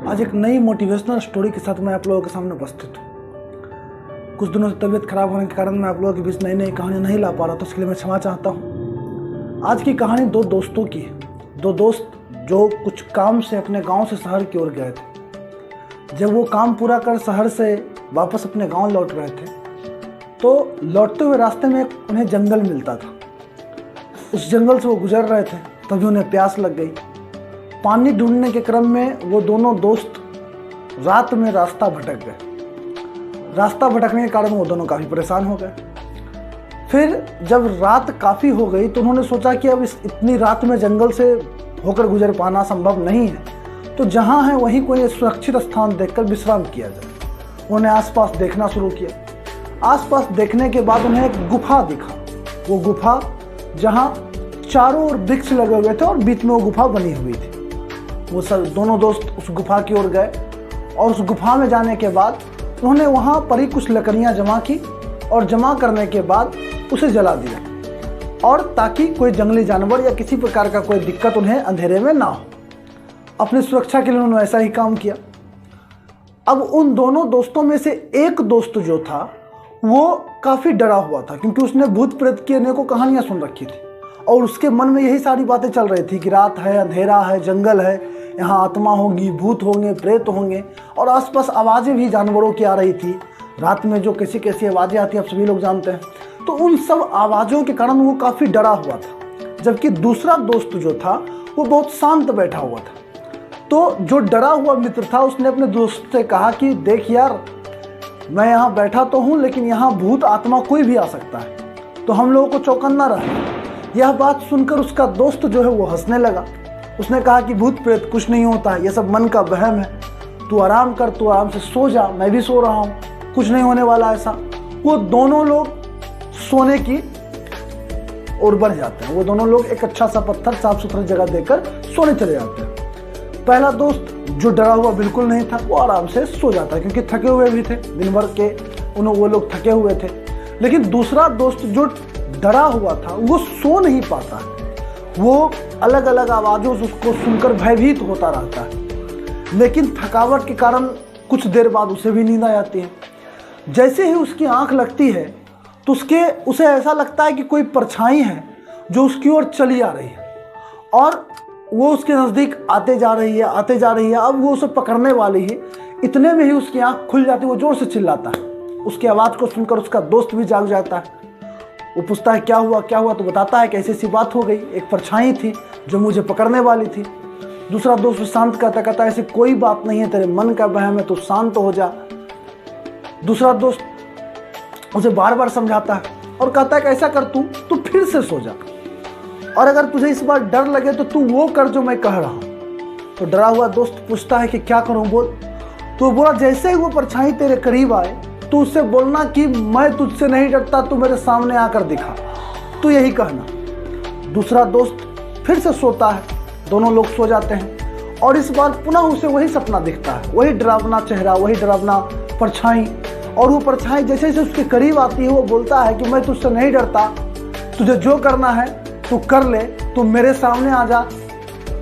आज एक नई मोटिवेशनल स्टोरी के साथ मैं आप लोगों के सामने उपस्थित हूँ। कुछ दिनों से तबीयत खराब होने के कारण मैं आप लोगों के बीच नई नई कहानी नहीं ला पा रहा, तो इसके लिए मैं क्षमा चाहता हूँ। आज की कहानी दो दोस्तों की है। दो दोस्त जो कुछ काम से अपने गांव से शहर की ओर गए थे। जब वो काम पूरा कर शहर से वापस अपने गांव लौट रहे थे, तो लौटते हुए रास्ते में उन्हें जंगल मिलता था। उस जंगल से वो गुजर रहे थे, तभी उन्हें प्यास लग गई। पानी ढूंढने के क्रम में वो दोनों दोस्त रात में रास्ता भटक गए। रास्ता भटकने के कारण वो दोनों काफ़ी परेशान हो गए। फिर जब रात काफ़ी हो गई तो उन्होंने सोचा कि अब इतनी रात में जंगल से होकर गुजर पाना संभव नहीं है, तो जहाँ है वहीं कोई सुरक्षित स्थान देखकर विश्राम किया जाए। उन्होंने आसपास देखना शुरू किया। आसपास देखने के बाद उन्हें एक गुफा दिखा। वो गुफा जहाँ चारों ओर वृक्ष लगे हुए थे और बीच में वो गुफा बनी हुई थी। वो सब दोनों दोस्त उस गुफा की ओर गए और उस गुफा में जाने के बाद उन्होंने वहाँ पर ही कुछ लकड़ियाँ जमा की और जमा करने के बाद उसे जला दिया, और ताकि कोई जंगली जानवर या किसी प्रकार का कोई दिक्कत उन्हें अंधेरे में ना हो। अपनी सुरक्षा के लिए उन्होंने ऐसा ही काम किया। अब उन दोनों दोस्तों में से एक दोस्त जो था वो काफ़ी डरा हुआ था, क्योंकि उसने भूत प्रेत की अनेकों कहानियाँ सुन रखी थी और उसके मन में यही सारी बातें चल रही थी कि रात है, अंधेरा है, जंगल है, यहाँ आत्मा होगी, भूत होंगे, प्रेत होंगे, और आसपास आवाज़ें भी जानवरों की आ रही थी। रात में जो कैसी कैसी आवाज़ें आती हैं आप सभी लोग जानते हैं। तो उन सब आवाज़ों के कारण वो काफ़ी डरा हुआ था, जबकि दूसरा दोस्त जो था वो बहुत शांत बैठा हुआ था। तो जो डरा हुआ मित्र था उसने अपने दोस्त से कहा कि देख यार, मैं यहाँ बैठा तो हूँ, लेकिन यहाँ भूत आत्मा कोई भी आ सकता है, तो हम लोगों को चौकन्ना रहना। यह बात सुनकर उसका दोस्त जो है वो हंसने लगा। उसने कहा कि भूत प्रेत कुछ नहीं होता, ये सब मन का वहम है, तू आराम कर, तू आराम से सो जा, मैं भी सो रहा हूँ, कुछ नहीं होने वाला ऐसा। वो दोनों लोग सोने की ओर बढ़ जाते हैं। वो दोनों लोग एक अच्छा सा पत्थर साफ सुथरी जगह देकर सोने चले जाते हैं। पहला दोस्त जो डरा हुआ बिल्कुल नहीं था, वो आराम से सो जाता है, क्योंकि थके हुए भी थे, दिन भर के वो लोग थके हुए थे। लेकिन दूसरा दोस्त जो डरा हुआ था वो सो नहीं पाता है। वो अलग अलग आवाज़ों से उसको सुनकर भयभीत होता रहता है, लेकिन थकावट के कारण कुछ देर बाद उसे भी नींद आ जाती है। जैसे ही उसकी आंख लगती है तो उसे ऐसा लगता है कि कोई परछाई है जो उसकी ओर चली आ रही है, और वो उसके नज़दीक आते जा रही है, आते जा रही है। अब वो उसे पकड़ने वाली है। इतने में ही उसकी आंख खुल जाती है। वो जोर से चिल्लाता है। उसकी आवाज़ को सुनकर उसका दोस्त भी जाग जाता है। वो पूछता है क्या हुआ क्या हुआ, तो बताता है कि ऐसी सी बात हो गई, एक परछाई थी जो मुझे पकड़ने वाली थी। दूसरा दोस्त शांत कहता ऐसी कोई बात नहीं है, तेरे मन का वहम है, तो शांत हो जा। दूसरा दोस्त उसे बार बार समझाता है और कहता है कि ऐसा कर, तू फिर से सो जा, और अगर तुझे इस बार डर लगे तो तू वो कर जो मैं कह रहा हूँ। तो डरा हुआ दोस्त पूछता है कि क्या करूँ बोल। तो बोला जैसे ही वो परछाई तेरे करीब आए तो उससे बोलना कि मैं तुझसे नहीं डरता, तू मेरे सामने आकर दिखा, तू यही कहना। दूसरा दोस्त फिर से सोता है। दोनों लोग सो जाते हैं और इस बार पुनः उसे वही सपना दिखता है, वही डरावना चेहरा, वही डरावना परछाई। और वो परछाई जैसे जैसे उसके करीब आती है वो बोलता है कि मैं तुझसे नहीं डरता, तुझे जो करना है तू कर ले, तू मेरे सामने आ जा।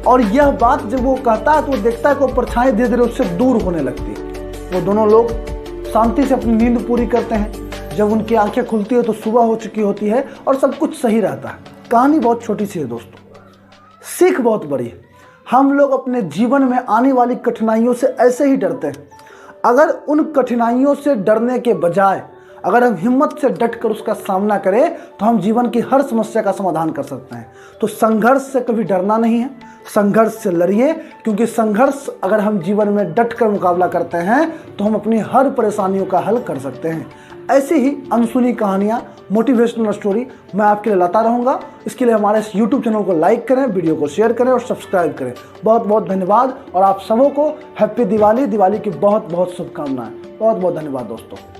और यह बात जब वो कहता है तो वो देखता है कि वो परछाई धीरे धीरे उससे दूर होने लगती है। वो दोनों लोग शांति से अपनी नींद पूरी करते हैं। जब उनकी आंखें खुलती है तो सुबह हो चुकी होती है और सब कुछ सही रहता है। कहानी बहुत छोटी सी है दोस्तों, सीख बहुत बड़ी है। हम लोग अपने जीवन में आने वाली कठिनाइयों से ऐसे ही डरते हैं। अगर उन कठिनाइयों से डरने के बजाय अगर हम हिम्मत से डटकर उसका सामना करें तो हम जीवन की हर समस्या का समाधान कर सकते हैं। तो संघर्ष से कभी डरना नहीं है, संघर्ष से लड़िए, क्योंकि संघर्ष अगर हम जीवन में डटकर मुकाबला करते हैं तो हम अपनी हर परेशानियों का हल कर सकते हैं। ऐसी ही अनसुनी कहानियाँ, मोटिवेशनल स्टोरी मैं आपके लिए लाता रहूँगा। इसके लिए हमारे इस YouTube चैनल को लाइक करें, वीडियो को शेयर करें और सब्सक्राइब करें। बहुत बहुत धन्यवाद, और आप सबों को हैप्पी दिवाली की बहुत बहुत शुभकामनाएं। बहुत बहुत धन्यवाद दोस्तों।